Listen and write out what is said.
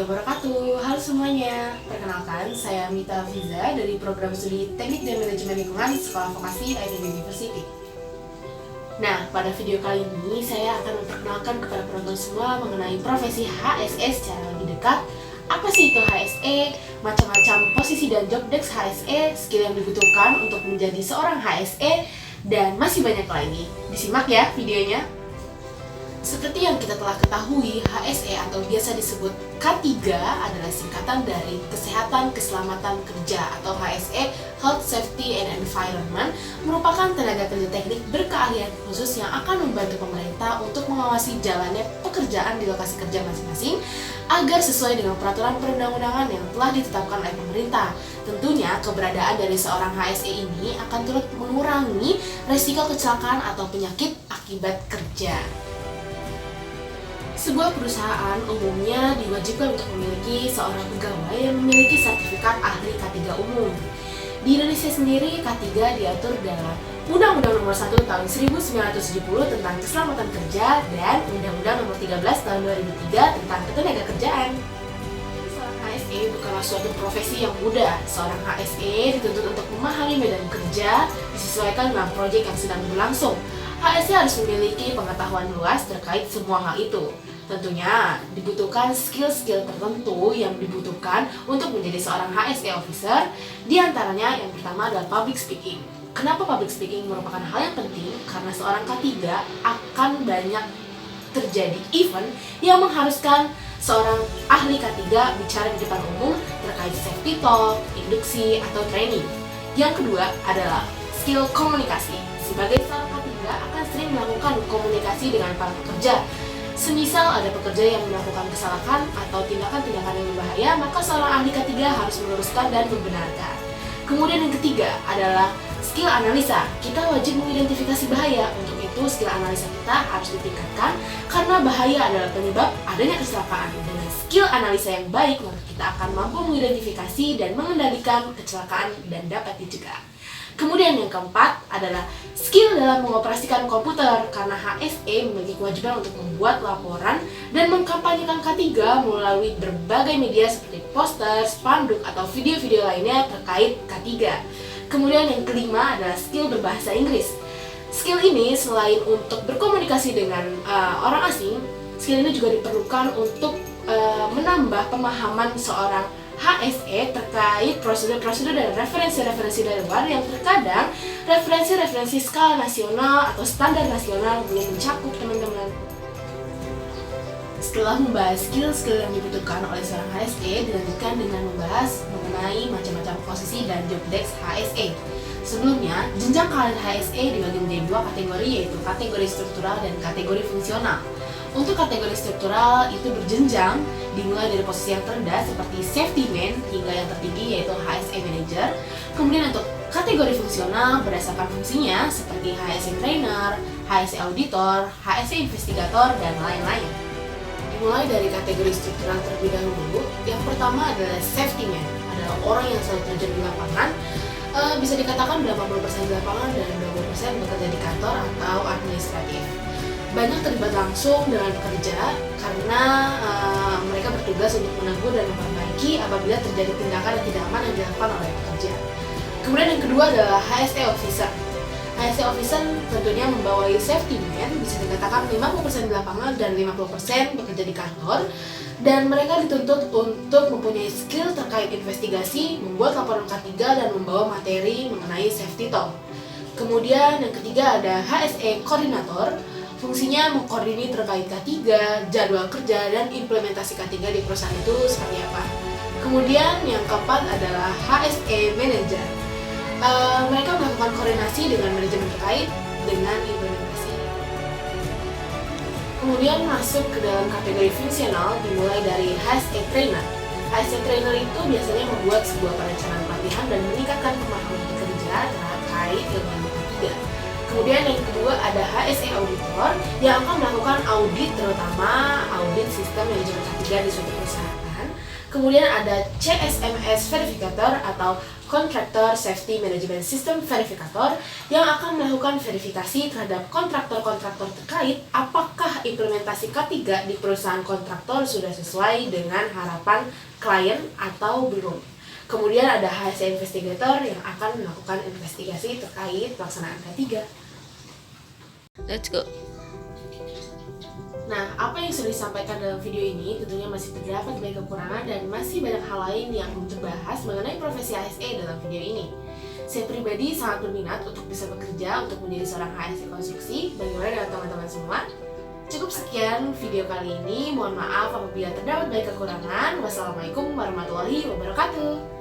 wabarakatuh. Halo semuanya. Perkenalkan, saya Mita Fiza dari program studi Teknik dan Manajemen Lingkungan Sekolah Vokasi ITB University. Nah, pada video kali ini saya akan memperkenalkan kepada penonton semua mengenai profesi HSE secara lebih dekat. Apa sih itu HSE? Macam-macam posisi dan job desk HSE, skill yang dibutuhkan untuk menjadi seorang HSE, dan masih banyak lagi. Disimak ya videonya. Seperti yang kita telah ketahui, HSE atau biasa disebut K3 adalah singkatan dari Kesehatan Keselamatan Kerja atau HSE, Health Safety and Environment, merupakan tenaga kerja teknik berkeahlian khusus yang akan membantu pemerintah untuk mengawasi jalannya pekerjaan di lokasi kerja masing-masing agar sesuai dengan peraturan perundang-undangan yang telah ditetapkan oleh pemerintah. Tentunya keberadaan dari seorang HSE ini akan turut mengurangi risiko kecelakaan atau penyakit akibat kerja. Sebuah perusahaan umumnya diwajibkan untuk memiliki seorang pegawai yang memiliki sertifikat ahli K3 umum. Di Indonesia sendiri, K3 diatur dalam Undang-Undang Nomor 1 Tahun 1970 tentang Keselamatan Kerja dan Undang-Undang Nomor 13 Tahun 2003 tentang Ketenagakerjaan. Seorang HSE bukanlah suatu profesi yang mudah. Seorang HSE dituntut untuk memahami medan kerja disesuaikan dengan proyek yang sedang berlangsung. HSE harus memiliki pengetahuan luas terkait semua hal itu. Tentunya dibutuhkan skill-skill tertentu yang dibutuhkan untuk menjadi seorang HSE officer. Di antaranya yang pertama adalah public speaking. Kenapa public speaking merupakan hal yang penting? Karena seorang K3 akan banyak terjadi event yang mengharuskan seorang ahli K3 bicara di depan umum terkait safety talk, induksi, atau training. Yang kedua adalah skill komunikasi. Sebagai seorang K3 akan sering melakukan komunikasi dengan para pekerja. Semisal ada pekerja yang melakukan kesalahan atau tindakan-tindakan yang berbahaya, maka seorang ahli K3 harus meluruskan dan membenarkan. Kemudian yang ketiga adalah skill analisa. Kita wajib mengidentifikasi bahaya. Untuk itu skill analisa kita harus ditingkatkan karena bahaya adalah penyebab adanya kecelakaan. Dengan skill analisa yang baik, maka kita akan mampu mengidentifikasi dan mengendalikan kecelakaan dan dapat dicegah. Kemudian yang keempat adalah skill dalam mengoperasikan komputer, karena HSE memiliki kewajiban untuk membuat laporan dan mengkampanyekan K3 melalui berbagai media seperti poster, spanduk, atau video-video lainnya terkait K3. Kemudian yang kelima adalah skill berbahasa Inggris. Skill ini selain untuk berkomunikasi dengan orang asing, skill ini juga diperlukan untuk menambah pemahaman seorang HSE terkait prosedur-prosedur dan referensi-referensi dari luar yang terkadang referensi-referensi skala nasional atau standar nasional belum mencakup teman-teman. Setelah membahas skill-skill yang dibutuhkan oleh seorang HSE, dilanjutkan dengan membahas mengenai macam-macam posisi dan job desk HSE. Sebelumnya, jenjang karir HSE dibagi menjadi dua kategori, yaitu kategori struktural dan kategori fungsional. Untuk kategori struktural itu berjenjang, dimulai dari posisi yang terendah seperti safety man hingga yang tertinggi yaitu HSE manager. Kemudian untuk kategori fungsional berdasarkan fungsinya seperti HSE trainer, HSE auditor, HSE investigator, dan lain-lain. Dimulai dari kategori struktural terlebih dahulu. Yang pertama adalah safety man, adalah orang yang selalu terjun di lapangan. Bisa dikatakan 80% di lapangan dan 20% bekerja di kantor atau administratif. Banyak terlibat langsung dengan pekerja karena mereka bertugas untuk menegur dan memperbaiki apabila terjadi tindakan yang tidak aman yang dilakukan oleh pekerja. Kemudian yang kedua adalah HSE officer. HSE officer tentunya membawai safety man, bisa dikatakan 50% di lapangan dan 50% bekerja di kantor. Dan mereka dituntut untuk mempunyai skill terkait investigasi, membuat laporan K3, dan membawa materi mengenai safety talk. Kemudian yang ketiga ada HSE koordinator. Fungsinya mengkoordinir terkait K3, jadwal kerja, dan implementasi K3 di perusahaan itu seperti apa. Kemudian yang keempat adalah HSE manager. Mereka melakukan koordinasi dengan manajemen terkait dengan implementasi. Kemudian masuk ke dalam kategori fungsional dimulai dari HSE trainer. HSE trainer itu biasanya membuat sebuah perencanaan pelatihan dan meningkatkan pemahaman pekerja terkait ilmu K3. Kemudian yang kedua ada HSE auditor yang akan melakukan audit, terutama audit sistem manajemen K3 di suatu perusahaan. Kemudian ada CSMS verificator atau Contractor Safety Management System Verificator yang akan melakukan verifikasi terhadap kontraktor-kontraktor terkait apakah implementasi K3 di perusahaan kontraktor sudah sesuai dengan harapan klien atau belum. Kemudian ada HSE Investigator yang akan melakukan investigasi terkait pelaksanaan K3. Let's go. Nah, apa yang sudah disampaikan dalam video ini tentunya masih terdapat banyak kekurangan dan masih banyak hal lain yang belum terbahas mengenai profesi HSE dalam video ini. Saya pribadi sangat berminat untuk bisa bekerja untuk menjadi seorang HSE konstruksi. Bagaimana dengan teman-teman semua? Cukup sekian video kali ini. Mohon maaf apabila terdapat banyak kekurangan. Wassalamualaikum warahmatullahi wabarakatuh.